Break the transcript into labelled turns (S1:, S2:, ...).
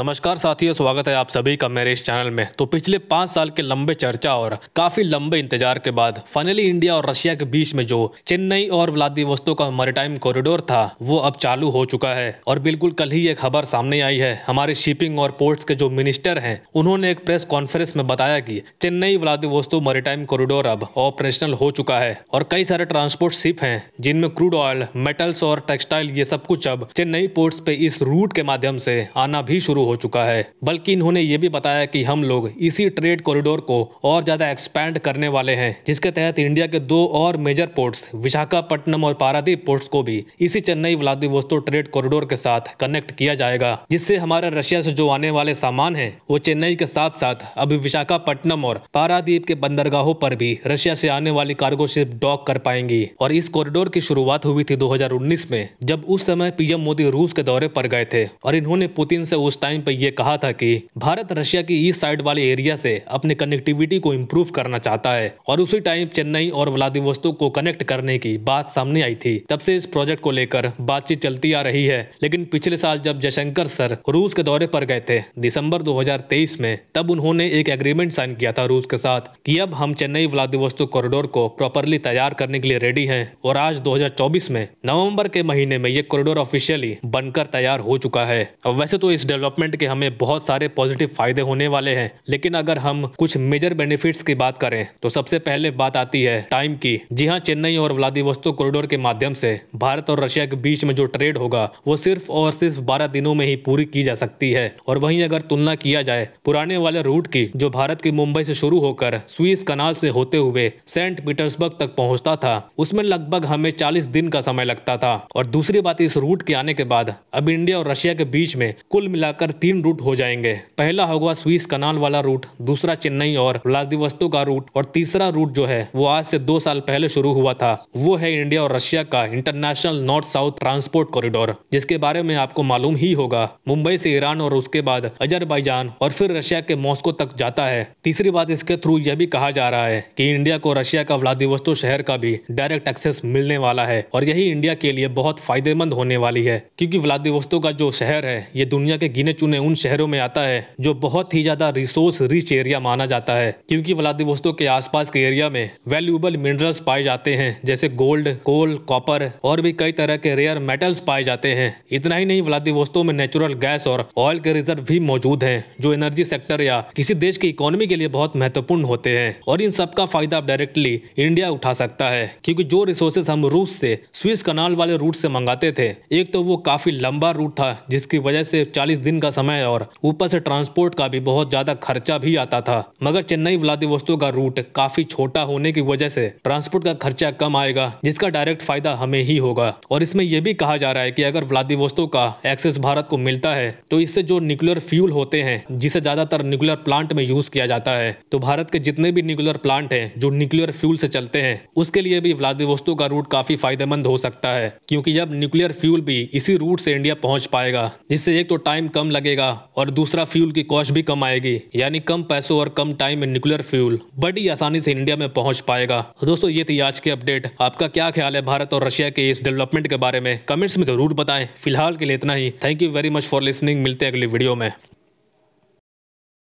S1: नमस्कार साथियों, स्वागत है आप सभी का मेरे इस चैनल में। तो पिछले 5 साल के लंबे चर्चा और काफी लंबे इंतजार के बाद फाइनली इंडिया और रशिया के बीच में जो चेन्नई और व्लादिवोस्तोक का मैरीटाइम कॉरिडोर था वो अब चालू हो चुका है। और बिल्कुल कल ही ये खबर सामने आई है। हमारे शिपिंग और पोर्ट्स के जो मिनिस्टर हैं उन्होंने एक प्रेस कॉन्फ्रेंस में बताया कि चेन्नई व्लादिवोस्तोक मैरीटाइम कॉरिडोर अब ऑपरेशनल हो चुका है और कई सारे ट्रांसपोर्ट शिप हैं जिनमें क्रूड ऑयल, मेटल्स और टेक्सटाइल ये सब कुछ अब चेन्नई पोर्ट्स पे इस रूट के माध्यम से आना भी शुरू हो चुका है। बल्कि इन्होंने ये भी बताया कि हम लोग इसी ट्रेड कॉरिडोर को और ज्यादा एक्सपैंड करने वाले हैं, जिसके तहत इंडिया के 2 और मेजर पोर्ट्स विशाखापट्टनम और पारादीप पोर्ट्स को भी इसी चेन्नई व्लादिवोस्तोक ट्रेड कॉरिडोर के साथ कनेक्ट किया जाएगा, जिससे हमारे रशिया से जो आने वाले सामान है वो चेन्नई के साथ साथ अभी विशाखापट्टनम और पारादीप के बंदरगाहों पर भी रशिया से आने वाली कार्गो शिप डॉक कर पाएंगी। और इस कॉरिडोर की शुरुआत हुई थी 2019 में, जब उस समय पीएम मोदी रूस के दौरे पर गए थे और इन्होंने पुतिन से उस टाइम पे ये कहा था कि भारत रशिया की ईस्ट साइड वाले एरिया से अपने कनेक्टिविटी को इंप्रूव करना चाहता है। और उसी टाइम चेन्नई और व्लादिवोस्तोक को कनेक्ट करने की बात सामने आई थी। तब से इस प्रोजेक्ट को लेकर बातचीत चलती आ रही है। लेकिन पिछले साल जब जयशंकर सर रूस के दौरे पर गए थे दिसंबर 2023 में, तब उन्होंने एक एग्रीमेंट साइन किया था रूस के साथ कि अब हम चेन्नई व्लादिवोस्तोक कॉरिडोर को प्रॉपरली तैयार करने के लिए रेडी हैं। और आज 2024 में नवंबर के महीने में ये कॉरिडोर ऑफिशियली बनकर तैयार हो चुका है। अब वैसे तो इस डेवलपमेंट के हमें बहुत सारे पॉजिटिव फायदे होने वाले हैं, लेकिन अगर हम कुछ मेजर बेनिफिट्स की बात करें तो सबसे पहले बात आती है टाइम की। जी हां, चेन्नई और व्लादिवोस्तोक कॉरिडोर के माध्यम से भारत और रशिया के बीच में जो ट्रेड होगा वो सिर्फ और सिर्फ 12 दिनों में ही पूरी की जा सकती है। और वहीं अगर तुलना किया जाए पुराने वाले रूट की, जो भारत की मुंबई से शुरू होकर स्वीज कनाल से होते हुए सेंट पीटर्सबर्ग तक पहुंचता था, उसमें लगभग हमें 40 दिन का समय लगता था। और दूसरी बात, इस रूट के आने के बाद अब इंडिया और रशिया के बीच में कुल मिलाकर 3 रूट हो जाएंगे। पहला होगा स्वीज कनाल वाला रूट, दूसरा चेन्नई और व्लादिवोस्तोक का रूट, और तीसरा रूट जो है वो आज से 2 साल पहले शुरू हुआ था, वो है इंडिया और रशिया का international north south transport corridor, जिसके बारे में आपको मालूम ही होगा। मुंबई से ईरान और उसके बाद अजरबैजान और फिर रशिया के मॉस्को तक जाता है। तीसरी बात, इसके थ्रू यह भी कहा जा रहा है कि इंडिया को रशिया का व्लादिवोस्तोक शहर का भी डायरेक्ट एक्सेस मिलने वाला है। और यही इंडिया के लिए बहुत फायदेमंद होने वाली है, क्योंकि व्लादिवोस्तोक का जो शहर है ये दुनिया के गिने चुने उन शहरों में आता है जो बहुत ही ज्यादा रिसोर्स रिच एरिया माना जाता है, क्योंकि व्लादिवोस्तोक के आसपास के एरिया में वैल्यूएबल मिनरल्स पाए जाते हैं, जैसे गोल्ड, कोल, कॉपर और भी कई तरह के रेयर मेटल्स पाए जाते हैं। इतना ही नहीं, व्लादिवोस्तोक में नेचुरल गैस और ऑयल के रिजर्व भी मौजूद हैं, जो एनर्जी सेक्टर या किसी देश की इकोनॉमी के लिए बहुत महत्वपूर्ण होते हैं। और इन सब का फायदा अब डायरेक्टली इंडिया उठा सकता है, क्योंकि जो रिसोर्सेज हम रूस से स्विस कनाल वाले रूट से मंगाते थे, एक तो वो काफी लंबा रूट था जिसकी वजह से 40 दिन का समय और ऊपर से ट्रांसपोर्ट का भी बहुत ज्यादा खर्चा भी आता था। मगर चेन्नई व्लादिवोस्तोक का रूट काफी छोटा होने की वजह से ट्रांसपोर्ट का खर्चा कम आएगा, जिसका डायरेक्ट फायदा हमें ही होगा। और इसमें यह भी कहा जा रहा है कि अगर व्लादिवोस्तोक का एक्सेस भारत को मिलता है तो इससे जो न्यूक्लियर फ्यूल होते हैं, जिसे ज्यादातर न्यूक्लियर प्लांट में यूज किया जाता है, तो भारत के जितने भी न्यूक्लियर प्लांट हैं जो न्यूक्लियर फ्यूल से चलते हैं, उसके लिए भी व्लादिवोस्तोक का रूट काफी फायदेमंद हो सकता है, क्योंकि जब न्यूक्लियर फ्यूल भी इसी रूट से इंडिया पहुंच पाएगा, जिससे एक तो टाइम कम लगेगा और दूसरा फ्यूल की कॉस्ट भी कम आएगी, यानी कम पैसों और कम टाइम में न्यूक्लियर फ्यूल बड़ी आसानी से इंडिया में पहुंच पाएगा। तो दोस्तों, ये थी आज की अपडेट। आपका क्या ख्याल है भारत और रशिया के इस डेवलपमेंट के बारे में? कमेंट्स में जरूर बताएं। फिलहाल के लिए इतना ही। Thank you very much for listening. मिलते हैं अगली वीडियो में।